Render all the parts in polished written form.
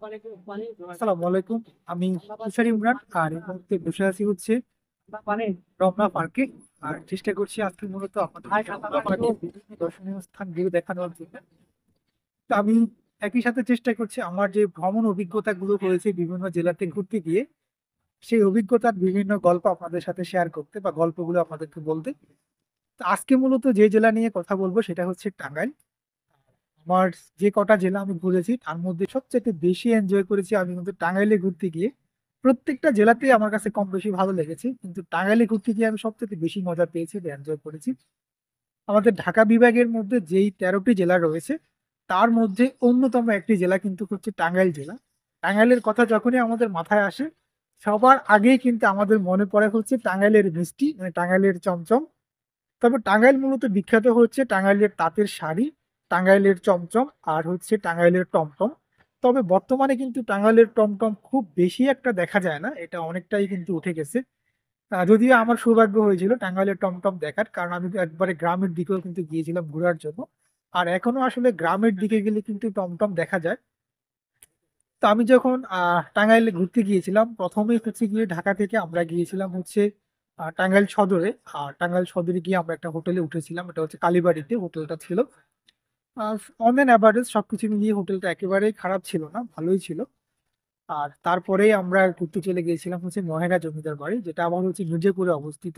আসসালামু আলাইকুম। আমি তুষার ইমরান, আর এই মুহূর্তে বসে আছি হচ্ছে রমনা পার্কে। আর চেষ্টা করছি আজকে মূলত আপনাদের রমনা পার্কের বিভিন্ন দর্শনীয় স্থান ঘুরে দেখানোর জন্য। তো আমি একই সাথে চেষ্টা করছি আমার যে ভ্রমণ অভিজ্ঞতা গুলো হয়েছে বিভিন্ন জেলাতে ঘুরতে গিয়ে, সেই অভিজ্ঞতার বিভিন্ন গল্প আপনাদের সাথে শেয়ার করতে বা গল্পগুলো আপনাদেরকে বলতে। তো আজকে মূলত যে জেলা নিয়ে কথা বলবো সেটা হচ্ছে টাঙ্গাইল। আমার যে কটা জেলা আমি ঘুরেছি তার মধ্যে সবচেয়ে বেশি এনজয় করেছি আমি কিন্তু টাঙ্গাইলে ঘুরতে গিয়ে। প্রত্যেকটা জেলাতেই আমার কাছে কম বেশি ভালো লেগেছে, কিন্তু টাঙ্গাইলে ঘুরতে গিয়ে আমি সবচেয়ে বেশি মজা পেয়েছি বা এনজয় করেছি। আমাদের ঢাকা বিভাগের মধ্যে যেই 13টি জেলা রয়েছে তার মধ্যে অন্যতম একটি জেলা কিন্তু হচ্ছে টাঙ্গাইল জেলা। টাঙ্গাইলের কথা যখনই আমাদের মাথায় আসে সবার আগেই কিন্তু আমাদের মনে পড়ে হচ্ছে টাঙ্গাইলের মিষ্টি, মানে টাঙ্গাইলের চমচম। তবে টাঙ্গাইল মূলত বিখ্যাত হচ্ছে টাঙ্গাইলের তাঁতের শাড়ি, টাঙ্গাইলের চমচম, আর হচ্ছে টাঙ্গাইলের টমটম। তবে বর্তমানে কিন্তু টাঙ্গাইলের টমটম খুব বেশি একটা দেখা যায় না, এটা অনেকটাই কিন্তু উঠে গেছে। যদিও আমার সৌভাগ্য হয়েছিল টাঙ্গাইলের টমটম দেখার, কারণ আমি তো একবারে গ্রামের দিকেও কিন্তু গিয়েছিলাম ঘোরার জন্য। আর এখনো আসলে গ্রামের দিকে গেলে কিন্তু টমটম দেখা যায়। তো আমি যখন টাঙ্গাইলে ঘুরতে গিয়েছিলাম, প্রথমেই হচ্ছে গিয়ে ঢাকা থেকে আমরা গিয়েছিলাম হচ্ছে টাঙ্গাইল সদরে। আর টাঙ্গাইল সদরে গিয়ে আমরা একটা হোটেলে উঠেছিলাম, এটা হচ্ছে কালীবাড়িতে হোটেলটা ছিল। অন অ্যান অ্যাভারেজ সবকিছু মিলিয়ে হোটেলটা একেবারেই খারাপ ছিল না, ভালোই ছিল। আর তারপরেই আমরা ঘুরতে চলে গিয়েছিলাম হচ্ছে মহেরা জমিদার বাড়ি, যেটা আবার হচ্ছে মির্জাপুরে অবস্থিত।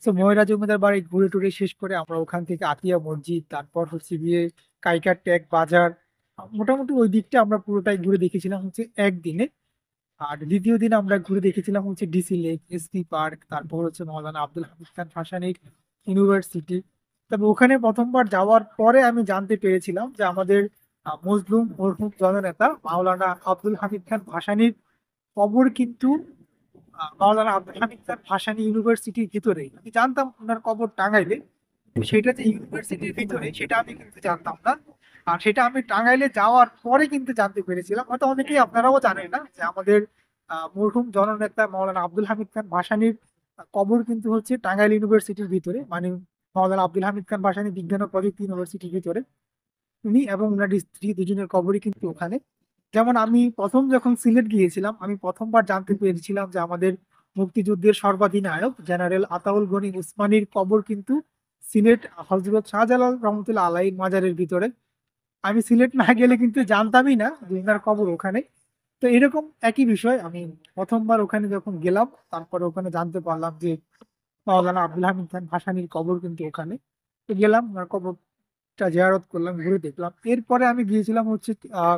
তো ময়রা জমিদার বাড়ি ঘুরে টুরে শেষ করে আমরা ওখান থেকে আতিয়া মসজিদ, তারপর হচ্ছে গিয়ে কাইকার টেক বাজার, মোটামুটি ওই দিকটা আমরা পুরোটাই ঘুরে দেখেছিলাম হচ্ছে একদিনে। আর দ্বিতীয় দিন আমরা ঘুরে দেখেছিলাম হচ্ছে ডিসি লেক, এসপি পার্ক, তারপর হচ্ছে মৌলানা আব্দুল হামিদ খান ভাসানীর ইউনিভার্সিটি। তবে ওখানে প্রথমবার যাওয়ার পরে আমি জানতে পেরেছিলাম যে আমাদের মজলুম মরহুম জননেতা মাওলানা আব্দুল হামিদ খান ভাসানীর কবর কিন্তু মাওলানা আব্দুল হামিদ খান ভাসানী ইউনিভার্সিটির ভিতরেই। আমি জানতাম ওনার কবর টাঙ্গাইলে, সেটা যে ইউনিভার্সিটির ভিতরে সেটা আমি কিন্তু জানতাম না। আর সেটা আমি টাঙ্গাইলে যাওয়ার পরে কিন্তু জানতে পেরেছিলাম। হয়তো অনেকেই আপনারাও জানেন না যে আমাদের মরহুম জননেতা মাওলানা আব্দুল হামিদ খান ভাসানীর কবর কিন্তু হচ্ছে টাঙ্গাইল ইউনিভার্সিটির ভিতরে, মানে মাওলানা আব্দুল হামিদ খান ভাসানী বিজ্ঞান ও প্রযুক্তি ইউনিভার্সিটির ভিতরে। উনি এবং ওনার স্ত্রী দুজনের কবরই কিন্তু ওখানে। যেমন আমি প্রথম যখন সিলেট গিয়েছিলাম আমি প্রথমবার জানতে পেরেছিলাম যে আমাদের মুক্তিযুদ্ধের সর্বাধিনায়ক জেনারেল আতাউল গনি উসমানীর কবর কিন্তু সিলেট হজরত শাহজালাল রহমতুল্লাহ আলাইহির মাজারের ভিতরে। আমি সিলেট না গেলে কিন্তু জানতামই না যে ওনার কবর ওখানে। তো এরকম একই বিষয়, আমি প্রথমবার ওখানে যখন গেলাম তারপরে ওখানে জানতে পারলাম যে মাওলানা আব্দুল হামিদ খান ভাসানীর কবর কিন্তু ওখানে। তো গেলাম ওনার কবরটা জিয়ারত করলাম, ঘুরে দেখলাম। এরপরে আমি গিয়েছিলাম হচ্ছে আহ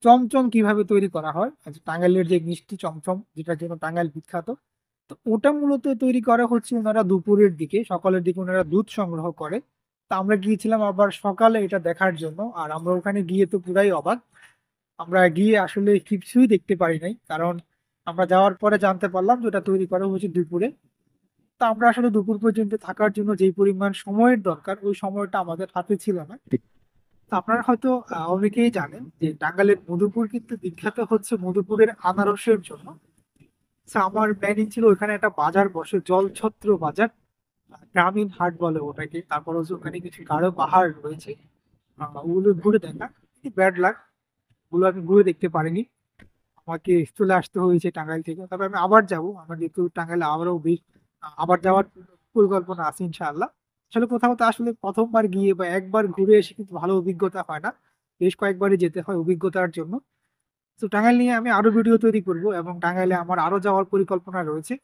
চমচম কিভাবে তৈরি করা হয়, আচ্ছা টাঙ্গাইলের যে মিষ্টি চমচম যেটার জন্য টাঙ্গাইল বিখ্যাত। তো ওটা মূলত তৈরি করা হচ্ছে ওনারা দুপুরের দিকে, সকালের দিকে ওনারা দুধ সংগ্রহ করে। তা আমরা গিয়েছিলাম আবার সকালে এটা দেখার জন্য, আর আমরা ওখানে গিয়ে তো পুরাই অবাক। আমরা গিয়ে আসলে কিছুই দেখতে পারি নাই, কারণ আমরা যাওয়ার পরে জানতে পারলাম যে ওটা তৈরি করা হচ্ছে দুপুরে। তা আমরা আসলে দুপুর পর্যন্ত থাকার জন্য যেই পরিমাণ সময়ের দরকার ওই সময়টা আমাদের হাতে ছিল না। তো আপনারা হয়তো অনেকেই জানেন যে টাঙ্গাইলের মধুপুর কিন্তু বিখ্যাত হচ্ছে মধুপুরের আনারসের জন্য। তো আমার প্ল্যানিং ছিল ওখানে একটা বাজার বসে, জলছত্র বাজার, গ্রামীণ হাট বলে ওটাকে। তারপর হচ্ছে ওখানে কিছু গাঢ় পাহাড় রয়েছে, ওগুলো ঘুরে দেখা। ব্যাড লাক, ওগুলো আমি ঘুরে দেখতে পারিনি, আমাকে চলে আসতে হয়েছে টাঙ্গাইল থেকে। তবে আমি আবার যাব, আমার যেহেতু টাঙ্গাইলে আবারও বেশ আবার যাওয়ার পরিকল্পনা আছে ইনশাআল্লাহ। আসলে কোথাও তো আসলে প্রথমবার গিয়ে বা একবার ঘুরে এসে কিন্তু ভালো অভিজ্ঞতা হয় না, বেশ কয়েকবারই যেতে হয় অভিজ্ঞতার জন্য। তো টাঙ্গাইল নিয়ে আমি আরো ভিডিও তৈরি করব, এবং টাঙ্গাইলে আমার আরো যাওয়ার পরিকল্পনা রয়েছে।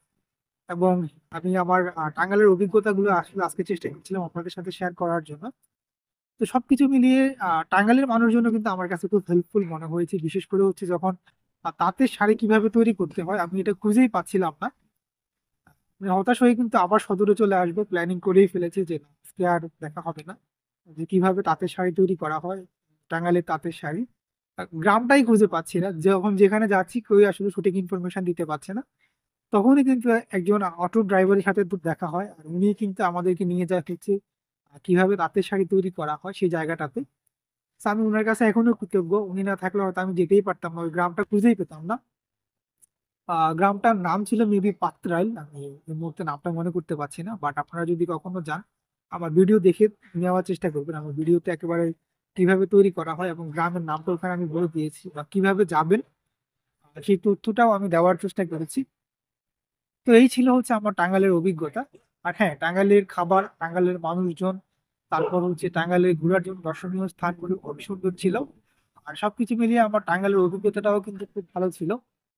এবং আমি আমার টাঙ্গাইলের অভিজ্ঞতাগুলো আসলে আজকে চেষ্টা করছিলাম আপনাদের সাথে শেয়ার করার জন্য। তো সবকিছু মিলিয়ে টাঙ্গাইলের মানুষজন কিন্তু আমার কাছে খুব হেল্পফুল মনে হয়েছে, বিশেষ করে হচ্ছে যখন তাঁতের শাড়ি কিভাবে তৈরি করতে হয় আমি এটা খুঁজেই পাচ্ছিলাম না। আমি হতাশ হয়ে কিন্তু আবার সদরে চলে আসবো, প্ল্যানিং করেই ফেলেছি যে না, আজকে আর দেখা হবে না, যে কিভাবে তাঁতের শাড়ি তৈরি করা হয়, টাঙ্গাইলের তাঁতের শাড়ি। গ্রামটাই খুঁজে পাচ্ছি না, যখন যেখানে যাচ্ছি কেউই আসলে সঠিক ইনফরমেশন দিতে পারছে না। তখনই কিন্তু একজন অটো ড্রাইভারের সাথে তো দেখা হয়, আর উনি কিন্তু আমাদেরকে নিয়ে যায় হচ্ছে কিভাবে তাঁতের শাড়ি তৈরি করা হয় সেই জায়গাটাতে। So, আমি ওনার কাছে এখনো কৃতজ্ঞ, উনি না থাকলে হয়তো আমি যেতেই পারতাম না, ওই গ্রামটা খুঁজেই পেতাম না। গ্রামটার নাম ছিল মেবি পাত্রাইল, আমি এই মুহূর্তে নামটা মনে করতে পারছি না, বাট আপনারা যদি কখনো যান আমার ভিডিও দেখে নেওয়ার চেষ্টা করবেন, আমার ভিডিওতে একেবারে কিভাবে তৈরি করা হয় এবং গ্রামের নামটা ওখানে আমি বলে দিয়েছি, বা কিভাবে যাবেন সেই তথ্যটাও আমি দেওয়ার চেষ্টা করেছি। তো এই ছিল হচ্ছে আমার টাঙ্গাইলের অভিজ্ঞতা। আর হ্যাঁ, টাঙ্গাইলের খাবার, টাঙ্গাইলের মানুষজন, তারপর হচ্ছে টাঙ্গাইলের ঘোরার জন্য দর্শনীয় স্থানগুলো খুব সুন্দর ছিল। আর সবকিছু মিলিয়ে আমার টাঙ্গাইলের অভিজ্ঞতাটাও কিন্তু খুব ভালো ছিল।